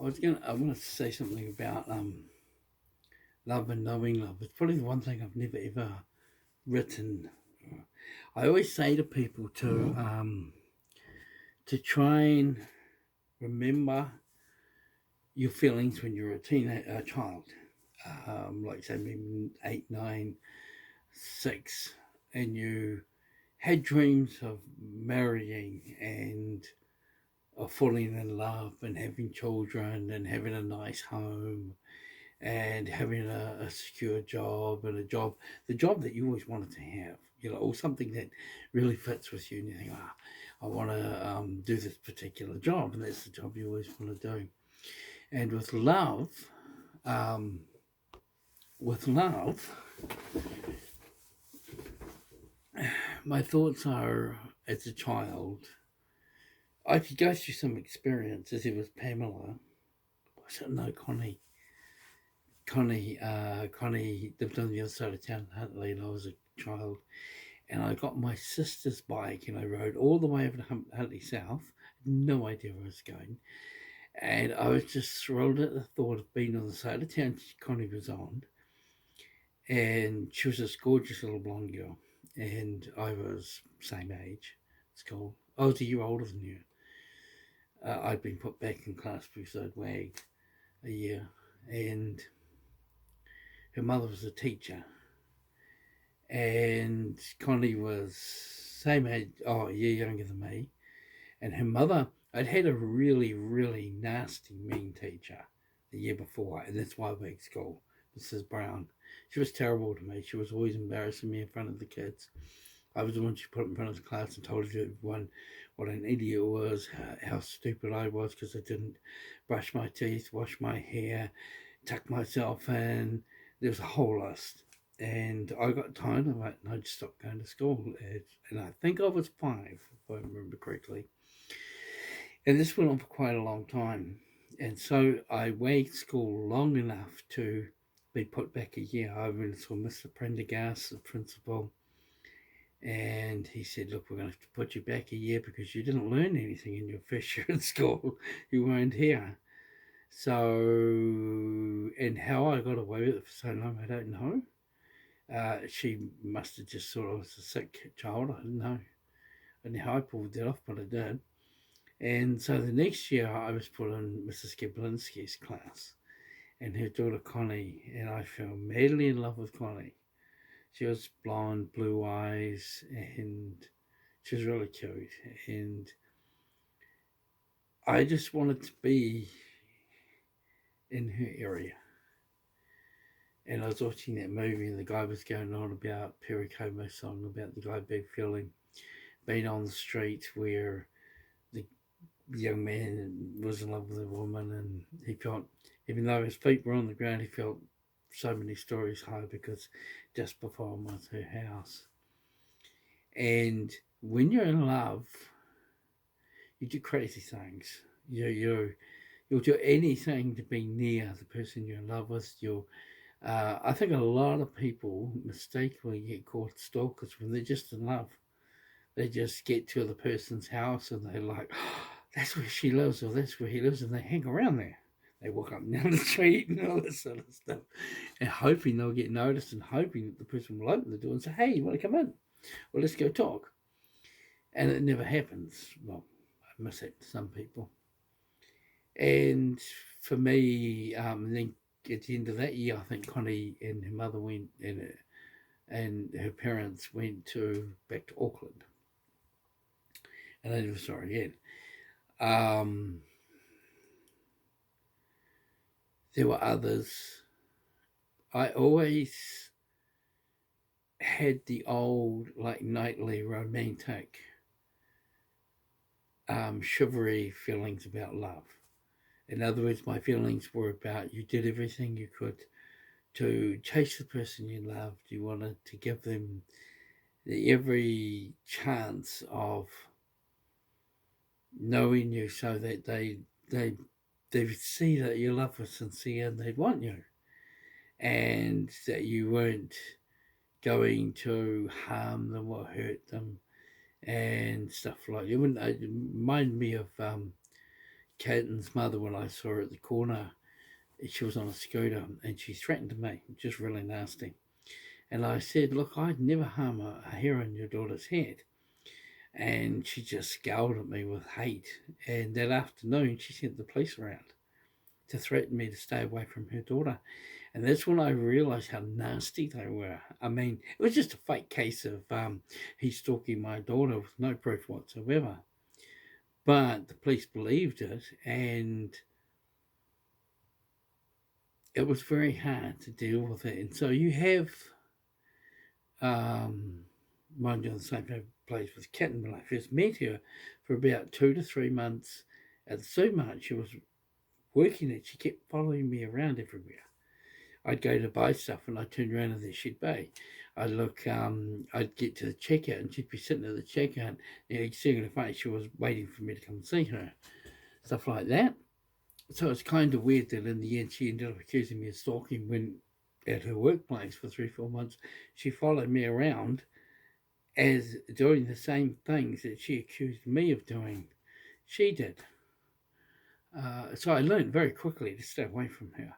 I want to say something about love and knowing love. It's probably the one thing I've never ever written. I always say to people to try and remember your feelings when you're a child, like say maybe 8, 9, 6, and you had dreams of marrying and of falling in love and having children and having a nice home and having a secure job and the job that you always wanted to have, or something that really fits with you. And you think, I want to do this particular job, and that's the job you always want to do. And um, with love, my thoughts are as a child, I could go through some experiences. It was Pamela. No, Connie. Connie lived on the other side of town in Huntley, and I was a child. And I got my sister's bike, and I rode all the way over to Huntley South. No idea where I was going. And I was just thrilled at the thought of being on the side of town Connie was on. And she was this gorgeous little blonde girl. And I was same age, school. I was a year older than you. I'd been put back in class because I'd wagged a year. And her mother was a teacher. And Connie was same age, a year younger than me. And her mother, I'd had a really, really nasty, mean teacher the year before, and that's why I went to school, Mrs. Brown. She was terrible to me. She was always embarrassing me in front of the kids. I was the one she put in front of the class and told everyone what an idiot I was, how stupid I was because I didn't brush my teeth, wash my hair, tuck myself in. There was a whole list. And I got tired of it and I just stopped going to school. And I think I was 5, if I remember correctly. And this went on for quite a long time. And so I waited school long enough to be put back a year. I went and saw Mr. Prendergast, the principal, and he said, look, we're going to have to put you back a year because you didn't learn anything in your first year at school. You weren't here. So, and how I got away with it for so long, I don't know. She must have just thought I was a sick child. I don't know. I don't know how I pulled that off, but I did. And so the next year I was put in Mrs. Gablinski's class and her daughter Connie, and I fell madly in love with Connie. She was blonde, blue eyes, and she was really cute. And I just wanted to be in her area. And I was watching that movie, and the guy was going on about Perry Como's song about the guy being on the street where the young man was in love with a woman, and he felt, even though his feet were on the ground, he felt so many stories high because just before him was her house. And when you're in love, you do crazy things. You'll do anything to be near the person you're in love with. I think a lot of people mistakenly get caught stalkers when they're just in love. They just get to the person's house and they're like, oh, that's where she lives or that's where he lives, and they hang around there. They walk up and down the street and all this sort of stuff, and hoping they'll get noticed and hoping that the person will open the door and say, hey, you want to come in? Well, let's go talk. And it never happens. Well, I must say to some people. And for me, then at the end of that year, I think Connie and her mother went and her parents went back to Auckland. And I never saw her again. There were others. I always had the old, like, nightly romantic, chivalry feelings about love. In other words, my feelings were about you did everything you could to chase the person you loved. You wanted to give them every chance of knowing you so that they would see that your love was sincere and they'd want you, and that you weren't going to harm them or hurt them and stuff like that. It reminded me of Caden's mother, when I saw her at the corner, she was on a scooter and she threatened me, just really nasty. And I said, look, I'd never harm a hair on your daughter's head. And she just scowled at me with hate. And that afternoon, she sent the police around to threaten me to stay away from her daughter. And that's when I realised how nasty they were. I mean, it was just a fake case of he's stalking my daughter with no proof whatsoever. But the police believed it, and it was very hard to deal with it. And so you have, mind you, on the same place with Kitten when I first met her for about 2 to 3 months at the supermarket. She was working it. She kept following me around everywhere. I'd go to buy stuff and I'd turn around and there she'd be. I'd look, I'd get to the checkout and she'd be sitting at the checkout. You could see in her face she was waiting for me to come and see her. Stuff like that. So it's kind of weird that in the end she ended up accusing me of stalking when at her workplace for 3-4 months. She followed me around as doing the same things that she accused me of doing. She did. So I learned very quickly to stay away from her.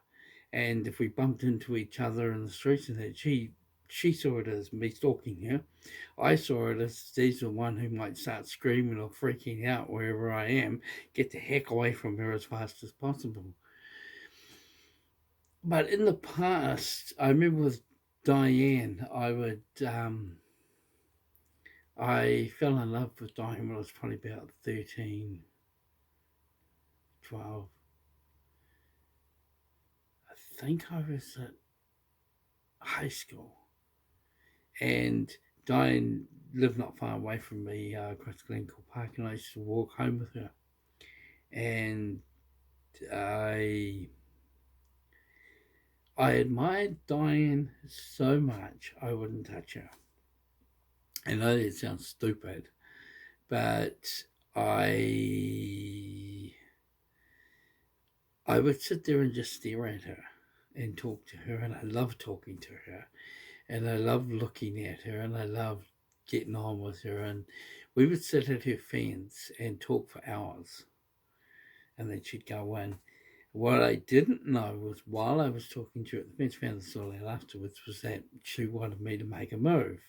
And if we bumped into each other in the streets and that, she saw it as me stalking her. I saw it as she's the one who might start screaming or freaking out wherever I am, get the heck away from her as fast as possible. But in the past, I remember with Diane, I fell in love with Diane when I was probably about 13, 12. I think I was at high school. And Diane lived not far away from me, across Glencoe Park, and I used to walk home with her. And I admired Diane so much I wouldn't touch her. I know that sounds stupid, but I would sit there and just stare at her and talk to her, and I loved talking to her, and I loved looking at her, and I loved getting on with her, and we would sit at her fence and talk for hours, and then she'd go in. What I didn't know was while I was talking to her at the fence, found this all out afterwards, was that she wanted me to make a move,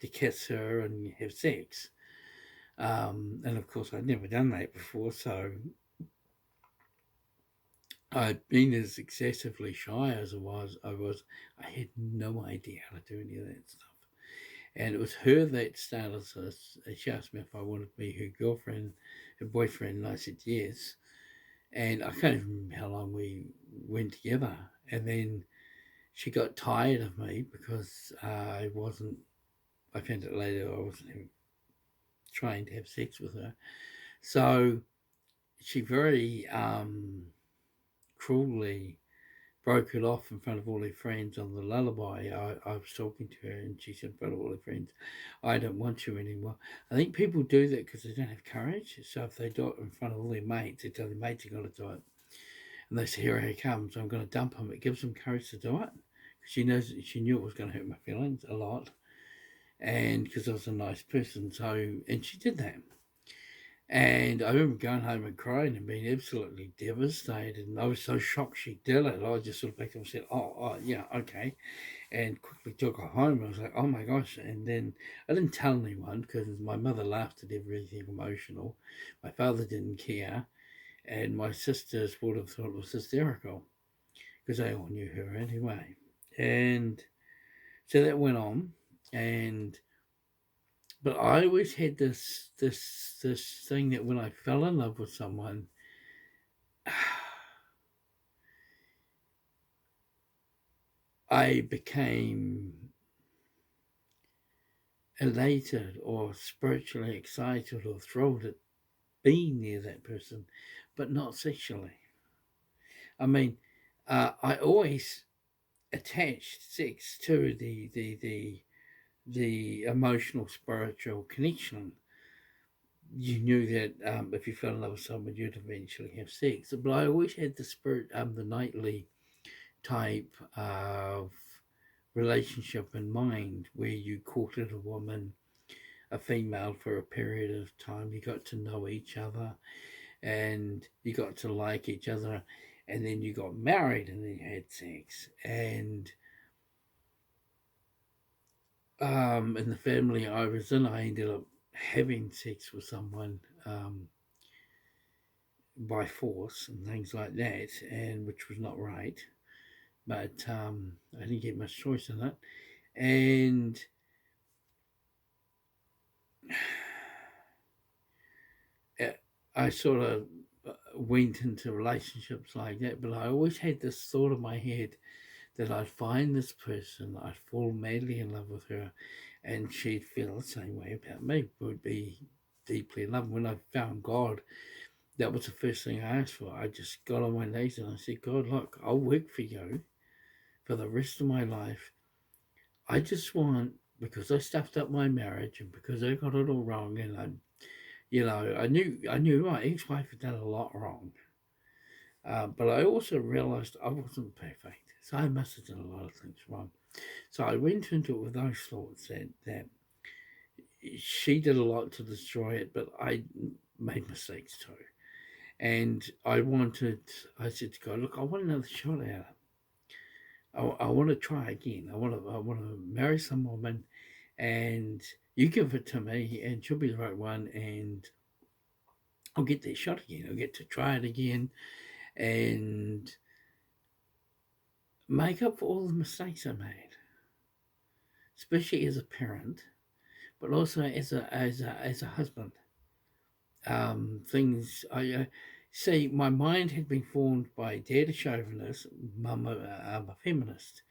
to kiss her and have sex. And of course, I'd never done that before, so I'd been as excessively shy as I had no idea how to do any of that stuff. And it was her that started this. She asked me if I wanted to be her girlfriend, her boyfriend, and I said yes. And I can't even remember how long we went together. And then she got tired of me because I found out later I wasn't trying to have sex with her. So she very cruelly broke it off in front of all her friends on the lullaby. I was talking to her and she said in front of all her friends, I don't want you anymore. I think people do that because they don't have courage. So if they do it in front of all their mates, they tell their mates they've got to do it. And they say, here he comes, I'm going to dump him. It gives them courage to do it. She knew it was going to hurt my feelings a lot. And because I was a nice person. And she did that. And I remember going home and crying and being absolutely devastated. And I was so shocked she did it. I just sort of backed up and said, oh, yeah, okay. And quickly took her home. I was like, oh my gosh. And then I didn't tell anyone because my mother laughed at everything emotional. My father didn't care. And my sisters would have thought it was hysterical because they all knew her anyway. And so that went on. But I always had this thing that when I fell in love with someone, I became elated or spiritually excited or thrilled at being near that person, but not sexually. I mean, I always attached sex to the emotional, spiritual connection. You knew that if you fell in love with someone, you'd eventually have sex. But I always had the nightly type of relationship in mind, where you courted a woman, a female, for a period of time. You got to know each other, and you got to like each other, and then you got married, and then you had sex. And in the family I was in, I ended up having sex with someone by force and things like that, and which was not right. But I didn't get much choice in it, and I sort of went into relationships like that. But I always had this thought in my head that I'd find this person, I'd fall madly in love with her, and she'd feel the same way about me. Would be deeply in love. When I found God, that was the first thing I asked for. I just got on my knees and I said, God, look, I'll work for you for the rest of my life. I just want, because I stuffed up my marriage and because I got it all wrong, and I knew my ex-wife had done a lot wrong, but I also realised I wasn't perfect, so I must have done a lot of things wrong. So I went into it with those thoughts that she did a lot to destroy it, but I made mistakes too. And I said to God, look, I want another shot at it. I want to try again. I want to marry some woman, and you give it to me, and she'll be the right one, and I'll get that shot again. I'll get to try it again, and make up for all the mistakes I made, especially as a parent, but also as a husband. Things I see. My mind had been formed by dad a chauvinist, mum a feminist.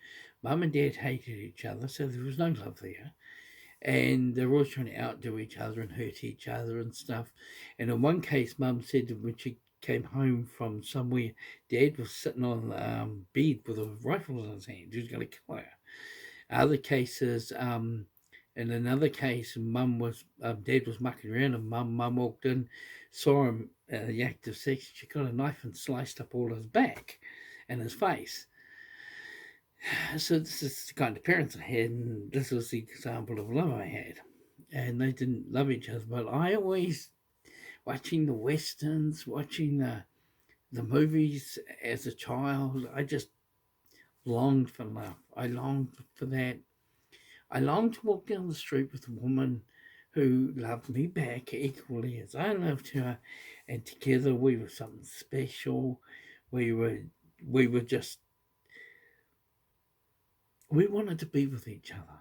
Mum and dad hated each other, so there was no love there. And they were always trying to outdo each other and hurt each other and stuff. And in one case, Mum said that when she came home from somewhere, Dad was sitting on the bed with a rifle in his hand. He was going to kill her. Other cases, in another case, Dad was mucking around, and Mum walked in, saw him at the act of sex. She got a knife and sliced up all his back and his face. So this is the kind of parents I had, and this was the example of love I had. And they didn't love each other, but I always, watching the westerns, watching the movies as a child, I just longed for love. I longed for that. I longed to walk down the street with a woman who loved me back equally as I loved her, and together we were something special. We were we were just we wanted to be with each other.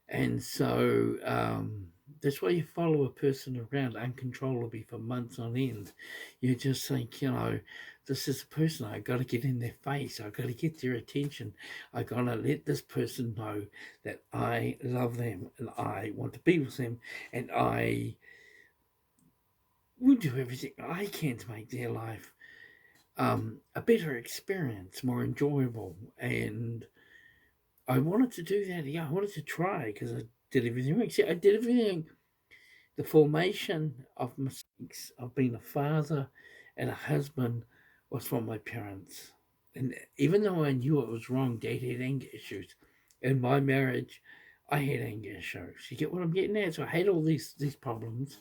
And so that's why you follow a person around uncontrollably for months on end. You just think, this is a person, I got to get in their face. I got to get their attention. I got to let this person know that I love them and I want to be with them. And I will do everything I can to make their life a better experience, more enjoyable. And I wanted to do that. Yeah, I wanted to try because I did everything right. See, I did everything. The formation of mistakes of being a father and a husband was from my parents. And even though I knew it was wrong, Dad had anger issues. In my marriage, I had anger issues. You get what I'm getting at? So I had all these problems.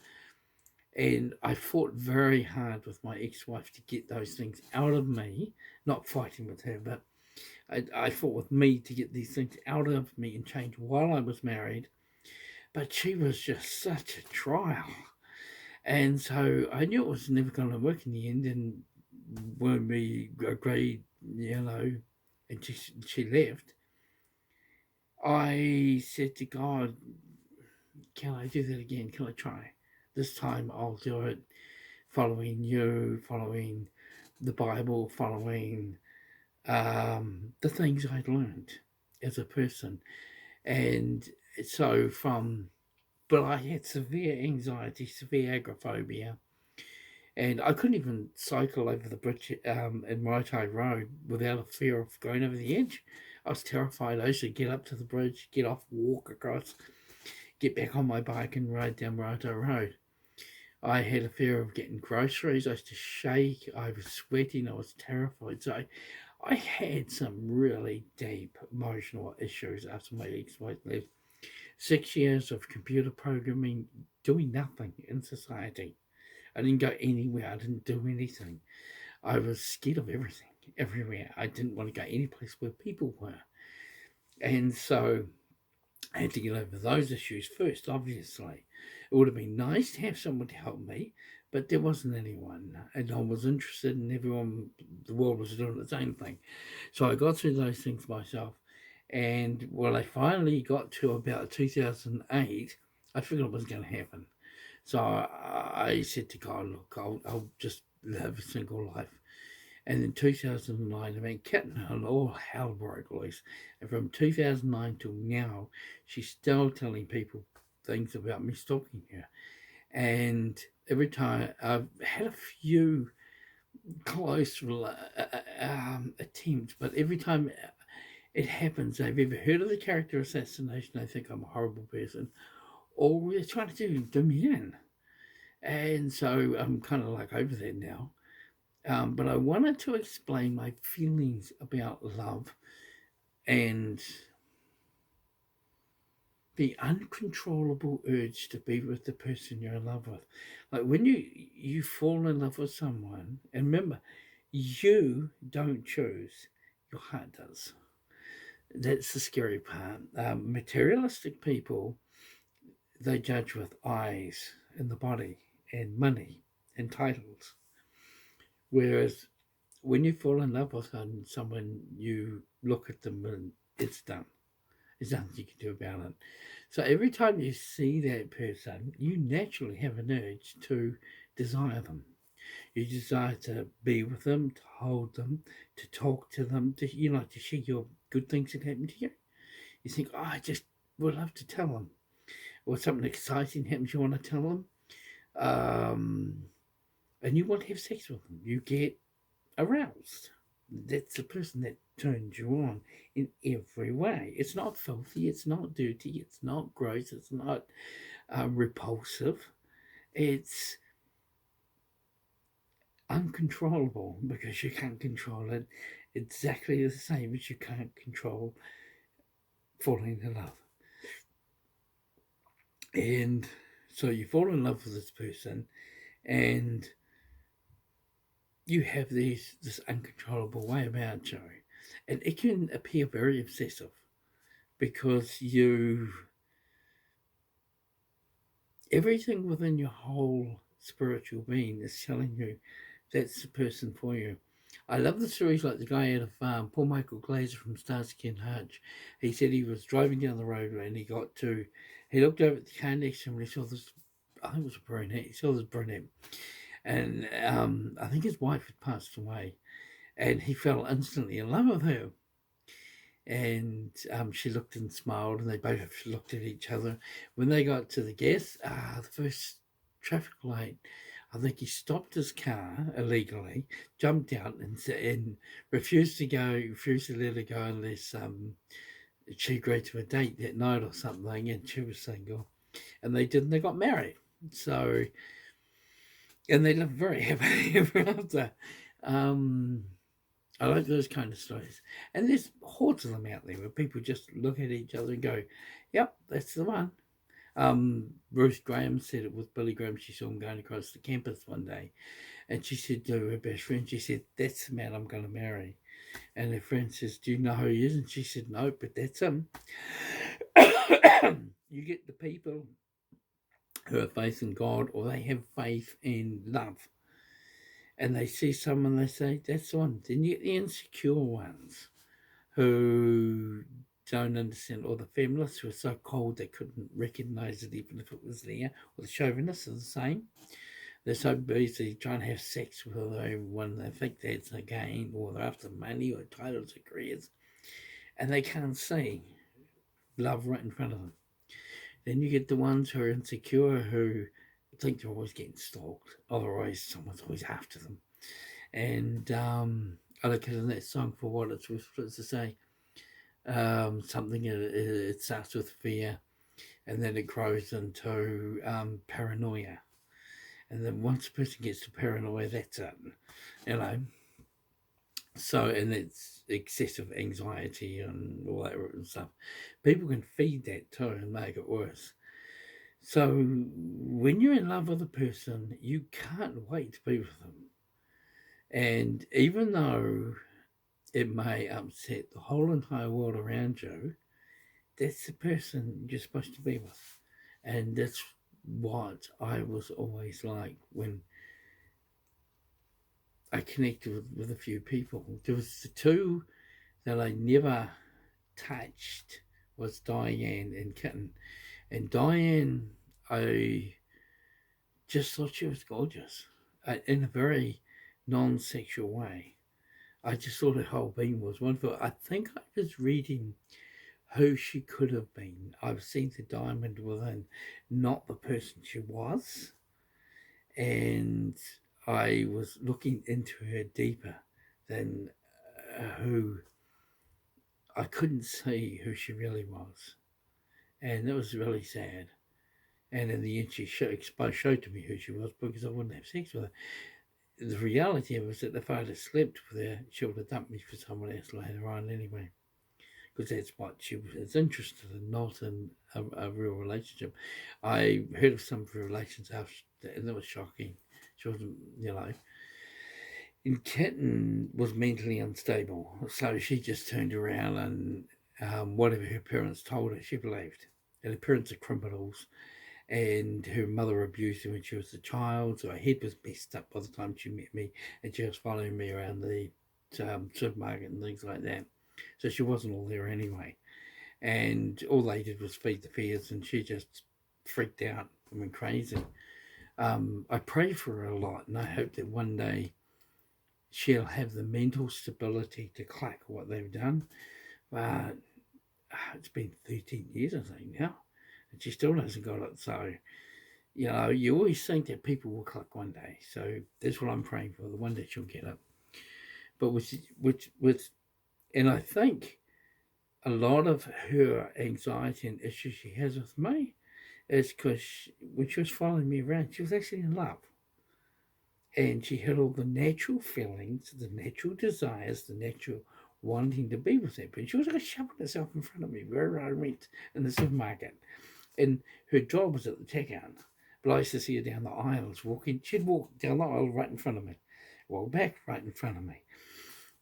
And I fought very hard with my ex-wife to get those things out of me. Not fighting with her, but I fought with me to get these things out of me and change while I was married. But she was just such a trial. And so I knew it was never going to work in the end. And when we agreed, and she left, I said to God, can I do that again? Can I try? This time I'll do it following you, following the Bible, following the things I'd learned as a person. And so but I had severe anxiety, severe agoraphobia, and I couldn't even cycle over the bridge in Maitai Road without a fear of going over the edge. I was terrified. I used to get up to the bridge, get off, walk across, get back on my bike and ride down Maitai Road. I had a fear of getting groceries. I used to shake. I was sweating. I was terrified. So I had some really deep emotional issues after my ex-wife left. 6 years of computer programming, doing nothing in society. I didn't go anywhere. I didn't do anything. I was scared of everything, everywhere. I didn't want to go any place where people were. And so I had to get over those issues first, obviously. It would have been nice to have someone to help me, but there wasn't anyone. And I was interested in everyone, the world was doing the same thing. So I got through those things myself. And when I finally got to about 2008, I figured it was going to happen. So I said to God, look, I'll just live a single life. And in 2009, I mean, Kit and all hell broke loose. And from 2009 till now, she's still telling people things about me stalking her. And every time I've had a few close attempts, but every time it happens, they've either heard of the character assassination, they think I'm a horrible person, or they're trying to do me in. And so I'm kind of like over there now. But I wanted to explain my feelings about love and the uncontrollable urge to be with the person you're in love with. Like when you fall in love with someone, and remember, you don't choose, your heart does. That's the scary part. Materialistic people, they judge with eyes and the body and money and titles. Whereas when you fall in love with someone, you look at them and it's done. There's nothing you can do about it. So every time you see that person, you naturally have an urge to desire them. You desire to be with them, to hold them, to talk to them, to share your good things that happen to you. You think, oh, I just would love to tell them. Or something exciting happens, you want to tell them. And you want to have sex with them. You get aroused. That's the person that turns you on in every way. It's not filthy, it's not dirty, it's not gross, it's not repulsive. It's uncontrollable because you can't control it exactly the same as you can't control falling in love. And so you fall in love with this person and you have this uncontrollable way about you. And it can appear very obsessive because everything within your whole spiritual being is telling you that's the person for you. I love the stories like the guy out of Paul Michael Glaser from Starsky and Hutch. He said he was driving down the road and he looked over at the car next to him and he saw this, I think it was a brunette, he saw this brunette. And I think his wife had passed away and he fell instantly in love with her. And she looked and smiled, and they both looked at each other. When they got to the the first traffic light, I think he stopped his car illegally, jumped out, and refused to let her go unless she agreed to a date that night or something, and she was single. And they didn't. They got married. So, and they lived very happily ever after. I like those kind of stories. And there's hordes of them out there where people just look at each other and go, yep, that's the one. Ruth Graham said it with Billy Graham. She saw him going across the campus one day. And she said to her best friend, she said, that's the man I'm going to marry. And her friend says, do you know who he is? And she said, no, but that's him. You get the people who have faith in God or they have faith in love. And they see someone, they say, that's the one. Then you get the insecure ones who don't understand, or the feminists who are so cold they couldn't recognize it even if it was there, or the chauvinists are the same. They're so busy trying to have sex with everyone, they think that's a gain, or they're after money or titles or careers, and they can't see love right in front of them. Then you get the ones who are insecure, who think they're always getting stalked, otherwise someone's always after them. And I look at it in that song for what it's worth to say. Something it starts with fear, and then it grows into paranoia. And then once a person gets to paranoia, that's it. You know. So, and it's excessive anxiety and all that stuff. People can feed that too and make it worse. So when you're in love with a person, you can't wait to be with them. And even though it may upset the whole entire world around you, that's the person you're supposed to be with. And that's what I was always like when I connected with a few people. There was the two that I never touched was Diane and Kitten. And Diane, I just thought she was gorgeous in a very non-sexual way. I just thought her whole being was wonderful. I think I was reading who she could have been. I've seen the diamond within, not the person she was. And I was looking into her deeper than who I couldn't see who she really was. And that was really sad. And in the end, she showed to me who she was because I wouldn't have sex with her. The reality was that if I'd have slept with her, she would have dumped me for someone else later on anyway. Because that's what she was interested in, not in a real relationship. I heard of some of her relations after, and that was shocking. She wasn't, And Kitten was mentally unstable, so she just turned around and whatever her parents told her, she believed. And her parents are criminals, and her mother abused her when she was a child, so her head was messed up by the time she met me, and she was following me around the supermarket and things like that. So she wasn't all there anyway. And all they did was feed the fears, and she just freaked out and went crazy. I pray for her a lot, and I hope that one day she'll have the mental stability to crack what they've done. But it's been 13 years, I think, now, and she still hasn't got it. So, you always think that people will click one day. So that's what I'm praying for. The one day she'll get it. But and I think a lot of her anxiety and issues she has with me is because when she was following me around, she was actually in love. And she had all the natural feelings, the natural desires, the natural wanting to be with that person. She was like shoving herself in front of me wherever I went in the supermarket. And her job was at the checkout. But I used to see her down the aisles walking. She'd walk down the aisle right in front of me, walk back right in front of me.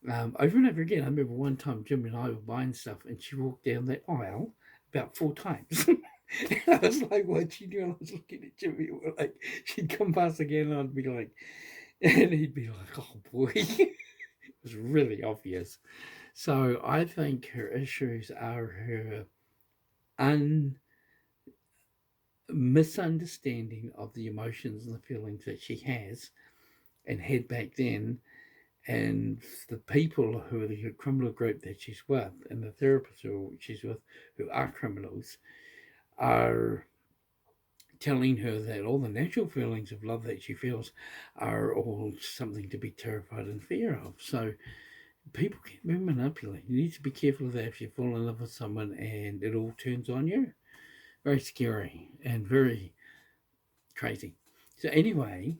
Over and over again, I remember one time Jim and I were buying stuff, and she walked down that aisle about 4 times. And I was like, what she doing? I was looking at Jimmy. Like, she'd come past again, and I'd be like, and he'd be like, oh boy. It was really obvious. So I think her issues are her misunderstanding of the emotions and the feelings that she has and had back then, and the people who are the criminal group that she's with and the therapists who she's with who are criminals are telling her that all the natural feelings of love that she feels are all something to be terrified and fear of. So people can be manipulated. You need to be careful of that if you fall in love with someone and it all turns on you. Very scary and very crazy. So anyway,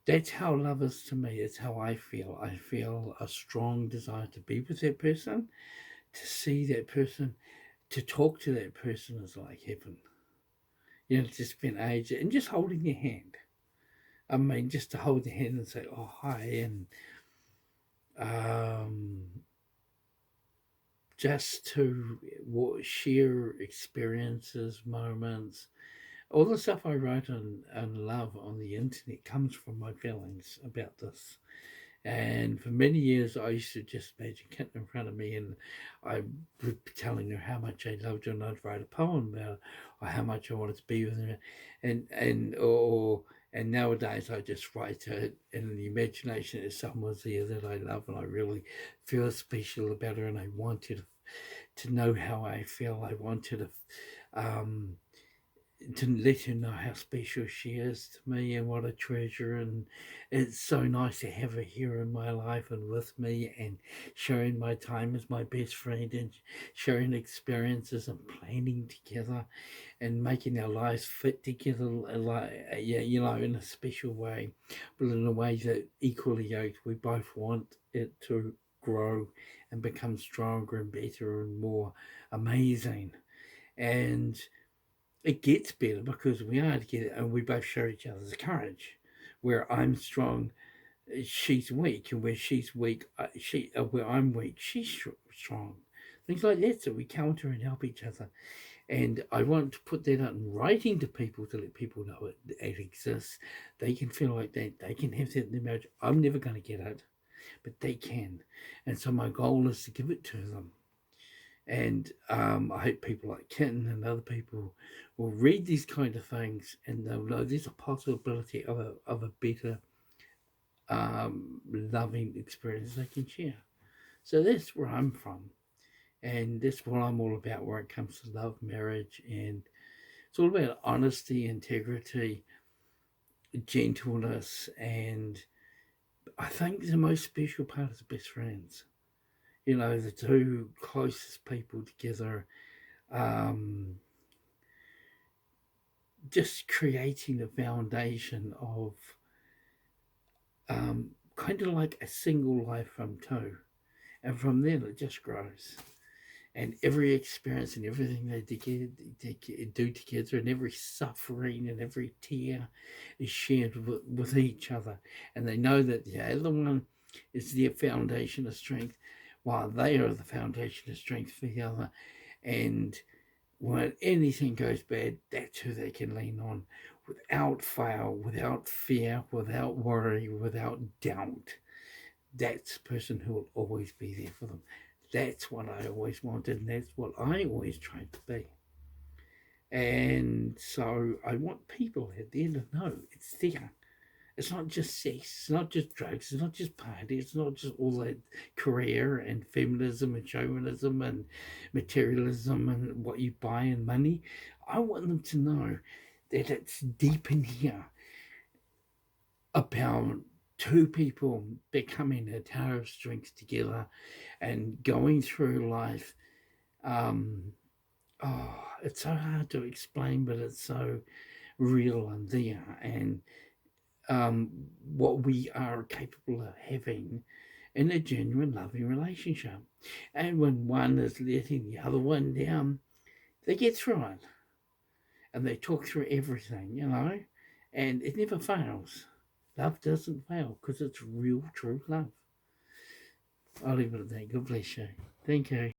that's how love is to me. It's how I feel. I feel a strong desire to be with that person, to see that person, to talk to that person is like heaven. To spend age and just holding their hand. I mean, just to hold their hand and say, oh, hi, and just to share experiences, moments. All the stuff I write and love on the internet comes from my feelings about this. And for many years, I used to just imagine Kitten in front of me, and I would be telling her how much I loved her, and I'd write a poem about her, or how much I wanted to be with her, and nowadays I just write it in the imagination that someone's there that I love, and I really feel special about her, and I want her to know how I feel. I want her to let her know how special she is to me and what a treasure. And it's so nice to have her here in my life and with me and sharing my time as my best friend and sharing experiences and planning together and making our lives fit together, like, in a special way, but in a way that equally yoked. We both want it to grow and become stronger and better and more amazing. And it gets better because we are together and we both show each other's courage. Where I'm strong, she's weak, and where she's weak, where I'm weak, she's strong. Things like that, so we counter and help each other. And I want to put that out in writing to people to let people know it exists. They can feel like that. They can have that in their marriage. I'm never going to get it, but they can. And so my goal is to give it to them. And I hope people like Kitten and other people will read these kind of things and they'll know there's a possibility of a better loving experience they can share. So that's where I'm from. And that's what I'm all about where it comes to love, marriage, and it's all about honesty, integrity, gentleness, and I think the most special part is best friends. You know, the two closest people together, um, just creating a foundation of kind of like a single life from two. And from there, it just grows. And every experience and everything they do together, and every suffering and every tear is shared with each other. And they know that the other one is their foundation of strength, while they are the foundation of strength for the other. And when anything goes bad, that's who they can lean on without fail, without fear, without worry, without doubt. That's the person who will always be there for them. That's what I always wanted, and that's what I always tried to be. And so I want people at the end to know it's there. It's not just sex, it's not just drugs, it's not just party, it's not just all that career and feminism and chauvinism and materialism and what you buy and money. I want them to know that it's deep in here about two people becoming a tower of strength together and going through life. It's so hard to explain, but it's so real and there. And what we are capable of having in a genuine loving relationship. And when one is letting the other one down, they get through it and they talk through everything, you know, and it never fails. Love doesn't fail because it's real, true love. I'll leave it at that. God bless you. Thank you.